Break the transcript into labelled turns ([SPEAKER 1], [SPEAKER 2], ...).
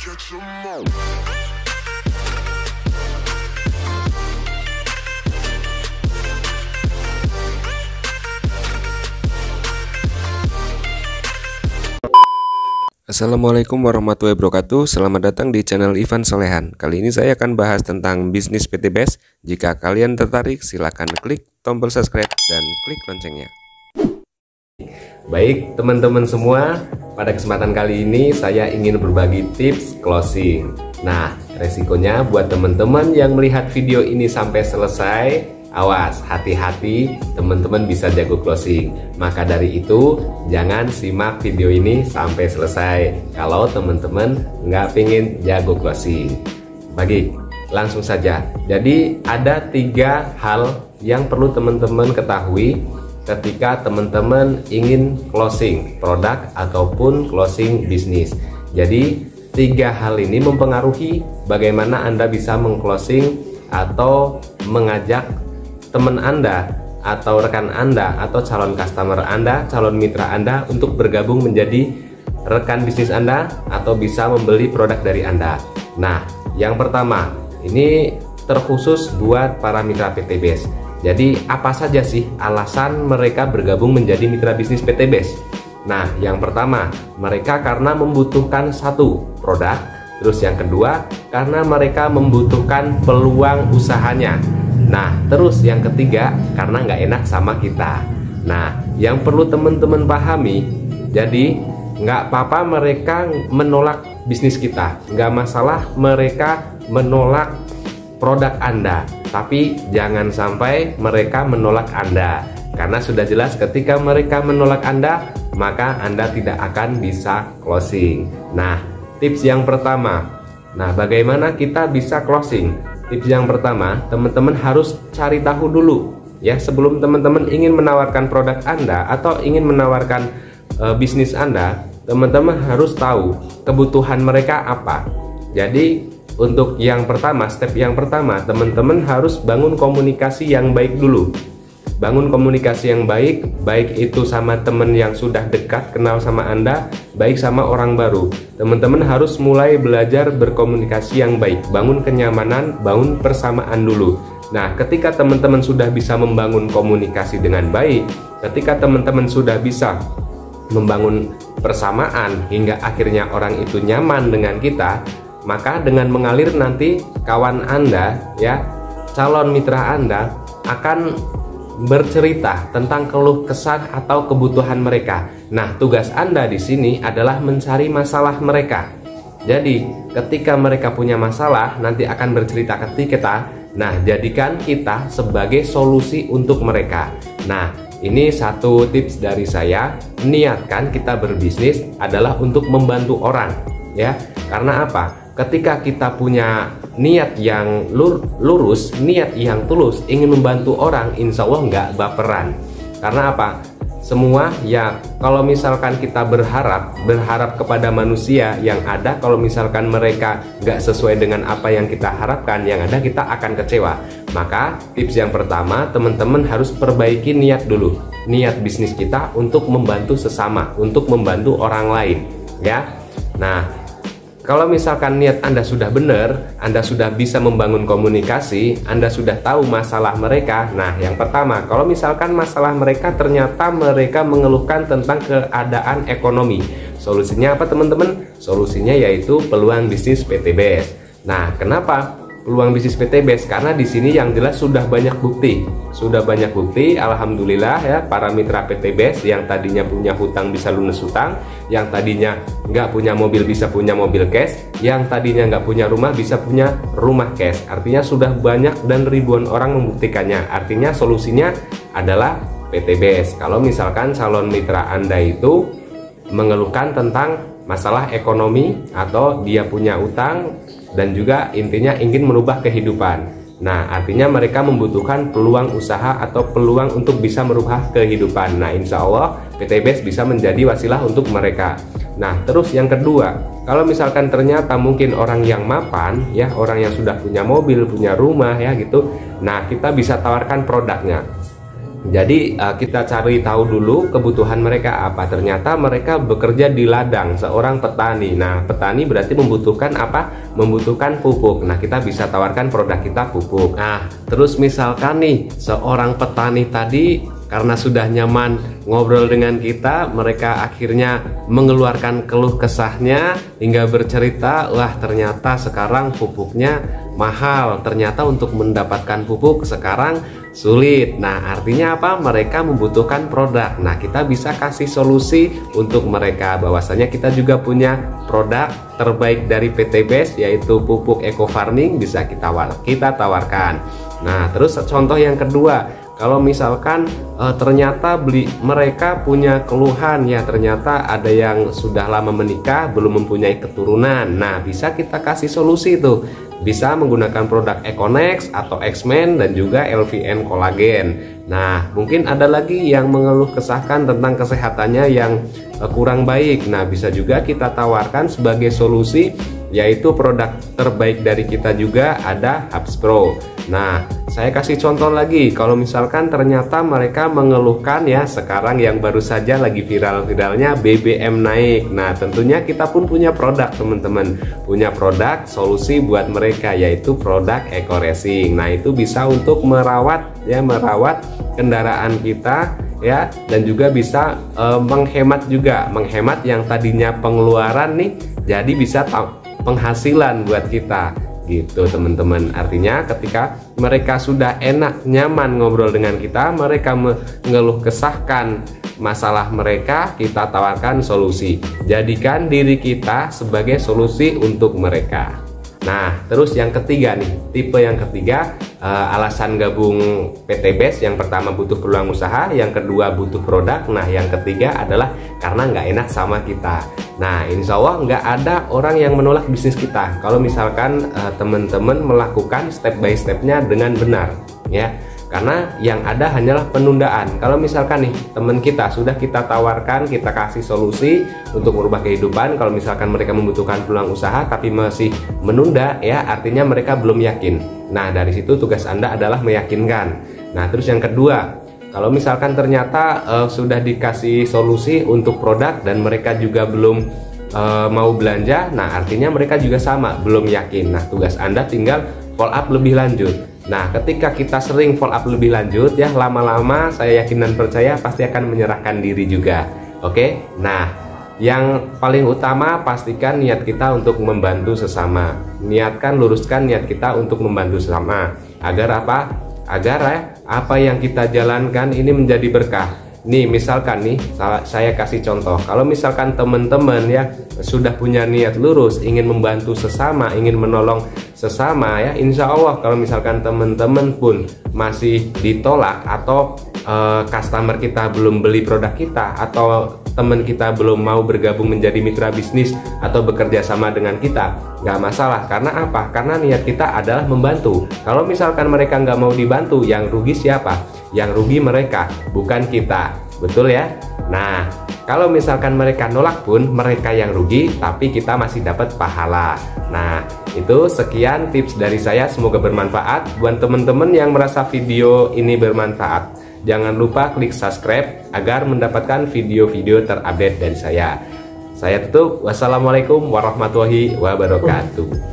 [SPEAKER 1] Assalamualaikum warahmatullahi wabarakatuh. Selamat datang di channel Ivan Solehan. Kali ini saya akan bahas tentang bisnis PTBS. Jika kalian tertarik, silakan klik tombol subscribe dan klik loncengnya. Baik teman-teman semua, pada kesempatan kali ini saya ingin berbagi tips closing. Nah, resikonya buat teman-teman yang melihat video ini sampai selesai, awas, hati-hati, teman-teman bisa jago closing. Maka dari itu, jangan simak video ini sampai selesai kalau teman-teman nggak pengen jago closing. Langsung saja. Jadi ada 3 hal yang perlu teman-teman ketahui ketika teman-teman ingin closing produk ataupun closing bisnis. Jadi 3 hal ini mempengaruhi bagaimana Anda bisa meng-closing atau mengajak teman Anda atau rekan Anda atau calon customer Anda, calon mitra Anda untuk bergabung menjadi rekan bisnis Anda atau bisa membeli produk dari Anda. Nah, yang pertama, ini terkhusus buat para mitra PTBS. Jadi, apa saja sih alasan mereka bergabung menjadi mitra bisnis PTBS? Nah, yang pertama, mereka karena membutuhkan satu produk. Terus yang kedua, karena mereka membutuhkan peluang usahanya. Nah, terus yang ketiga, karena nggak enak sama kita. Nah, yang perlu teman-teman pahami, jadi nggak apa-apa mereka menolak bisnis kita, nggak masalah mereka menolak produk Anda, tapi jangan sampai mereka menolak Anda, karena sudah jelas ketika mereka menolak Anda, maka Anda tidak akan bisa closing. Nah, tips yang pertama, bagaimana kita bisa closing? Tips yang pertama, teman-teman harus cari tahu dulu ya, sebelum teman-teman ingin menawarkan produk Anda atau ingin menawarkan bisnis Anda, teman-teman harus tahu kebutuhan mereka apa. Jadi untuk yang pertama, step yang pertama, teman-teman harus bangun komunikasi yang baik dulu. Bangun komunikasi yang baik, baik itu sama teman yang sudah dekat kenal sama Anda, baik sama orang baru. Teman-teman harus mulai belajar berkomunikasi yang baik, bangun kenyamanan, bangun persamaan dulu. Nah, ketika teman-teman sudah bisa membangun komunikasi dengan baik, ketika teman-teman sudah bisa membangun persamaan hingga akhirnya orang itu nyaman dengan kita, maka dengan mengalir nanti kawan Anda ya, calon mitra Anda akan bercerita tentang keluh kesah atau kebutuhan mereka. Nah, tugas Anda di sini adalah mencari masalah mereka. Jadi, ketika mereka punya masalah, nanti akan bercerita ke kita. Nah, jadikan kita sebagai solusi untuk mereka. Nah, ini satu tips dari saya. Niatkan kita berbisnis adalah untuk membantu orang, ya. Karena apa? Ketika kita punya niat yang lurus, niat yang tulus, ingin membantu orang, insya Allah nggak baperan. Karena apa? Semua ya, kalau misalkan kita berharap kepada manusia yang ada, kalau misalkan mereka nggak sesuai dengan apa yang kita harapkan, yang ada kita akan kecewa. Maka tips yang pertama, teman-teman harus perbaiki niat dulu. Niat bisnis kita untuk membantu sesama, untuk membantu orang lain, ya. Nah, kalau misalkan niat Anda sudah benar, Anda sudah bisa membangun komunikasi, Anda sudah tahu masalah mereka. Nah, yang pertama, kalau misalkan masalah mereka ternyata mereka mengeluhkan tentang keadaan ekonomi. Solusinya apa teman-teman? Solusinya yaitu peluang bisnis PTBS. Nah, kenapa peluang bisnis PTBS? Karena di sini yang jelas sudah banyak bukti. Alhamdulillah ya, para mitra PTBS yang tadinya punya hutang bisa lunas hutang, yang tadinya nggak punya mobil bisa punya mobil cash, yang tadinya nggak punya rumah bisa punya rumah cash. Artinya sudah banyak dan ribuan orang membuktikannya. Artinya solusinya adalah PTBS. Kalau misalkan calon mitra Anda itu mengeluhkan tentang masalah ekonomi atau dia punya utang dan juga intinya ingin merubah kehidupan. Nah, artinya mereka membutuhkan peluang usaha atau peluang untuk bisa merubah kehidupan. Nah, insya Allah PTBS bisa menjadi wasilah untuk mereka. Nah, terus yang kedua, kalau misalkan ternyata mungkin orang yang mapan ya, orang yang sudah punya mobil, punya rumah ya gitu. Nah, kita bisa tawarkan produknya. Jadi kita cari tahu dulu kebutuhan mereka apa. Ternyata mereka bekerja di ladang, seorang petani. Nah, petani berarti membutuhkan apa? Membutuhkan pupuk. Nah, kita bisa tawarkan produk kita pupuk. Nah, terus misalkan nih seorang petani tadi karena sudah nyaman ngobrol dengan kita, mereka akhirnya mengeluarkan keluh kesahnya hingga bercerita, wah ternyata sekarang pupuknya mahal, ternyata untuk mendapatkan pupuk sekarang sulit. Nah, artinya apa? Mereka membutuhkan produk. Nah, kita bisa kasih solusi untuk mereka. Bahwasanya kita juga punya produk terbaik dari PT BEST, yaitu pupuk eco farming, bisa kita tawarkan. Nah, terus contoh yang kedua, kalau misalkan ternyata mereka punya keluhan, ya ternyata ada yang sudah lama menikah belum mempunyai keturunan. Nah, bisa kita kasih solusi tuh, bisa menggunakan produk Econex atau X-Men dan juga LVN Collagen. Nah, mungkin ada lagi yang mengeluh kesahkan tentang kesehatannya yang kurang baik. Nah, bisa juga kita tawarkan sebagai solusi, yaitu produk terbaik dari kita juga ada Hubs Pro. Nah, saya kasih contoh lagi, kalau misalkan ternyata mereka mengeluhkan, ya sekarang yang baru saja lagi viral-viralnya BBM naik. Nah, tentunya kita pun punya produk, teman-teman, punya produk solusi buat mereka, yaitu produk Eco Racing. Nah, itu bisa untuk merawat kendaraan kita, ya, dan juga bisa menghemat yang tadinya pengeluaran nih jadi bisa penghasilan buat kita gitu, teman-teman. Artinya ketika mereka sudah enak nyaman ngobrol dengan kita, mereka mengeluh kesahkan masalah mereka, kita tawarkan solusi. Jadikan diri kita sebagai solusi untuk mereka. Nah, terus yang ketiga nih, tipe yang ketiga, alasan gabung PT BEST, yang pertama butuh peluang usaha, yang kedua butuh produk, nah yang ketiga adalah karena nggak enak sama kita. Nah, insya Allah nggak ada orang yang menolak bisnis kita kalau misalkan teman-teman melakukan step by stepnya dengan benar, ya. Karena yang ada hanyalah penundaan. Kalau misalkan nih teman kita sudah kita tawarkan, kita kasih solusi untuk merubah kehidupan, kalau misalkan mereka membutuhkan peluang usaha tapi masih menunda, ya artinya mereka belum yakin. Nah, dari situ tugas Anda adalah meyakinkan. Nah, terus yang kedua, kalau misalkan ternyata sudah dikasih solusi untuk produk dan mereka juga belum mau belanja, nah artinya mereka juga sama, belum yakin. Nah, tugas Anda tinggal follow up lebih lanjut. Nah, ketika kita sering follow up lebih lanjut, ya lama-lama saya yakin dan percaya pasti akan menyerahkan diri juga. Oke? Nah, yang paling utama pastikan niat kita untuk membantu sesama. Niatkan, luruskan niat kita untuk membantu sesama. Agar apa? Agar apa yang kita jalankan ini menjadi berkah. Nih, misalkan nih saya kasih contoh. Kalau misalkan teman-teman ya sudah punya niat lurus, ingin membantu sesama, ingin menolong sesama, ya insya Allah kalau misalkan teman-teman pun masih ditolak atau customer kita belum beli produk kita, atau teman kita belum mau bergabung menjadi mitra bisnis atau bekerja sama dengan kita, nggak masalah. Karena apa? Karena niat kita adalah membantu. Kalau misalkan mereka nggak mau dibantu, yang rugi siapa? Yang rugi mereka, bukan kita. Betul ya? Nah, kalau misalkan mereka nolak pun mereka yang rugi, tapi kita masih dapat pahala. Nah, itu sekian tips dari saya, semoga bermanfaat buat teman-teman yang merasa video ini bermanfaat. Jangan lupa klik subscribe agar mendapatkan video-video terupdate dari saya. Saya tutup. Wassalamualaikum warahmatullahi wabarakatuh.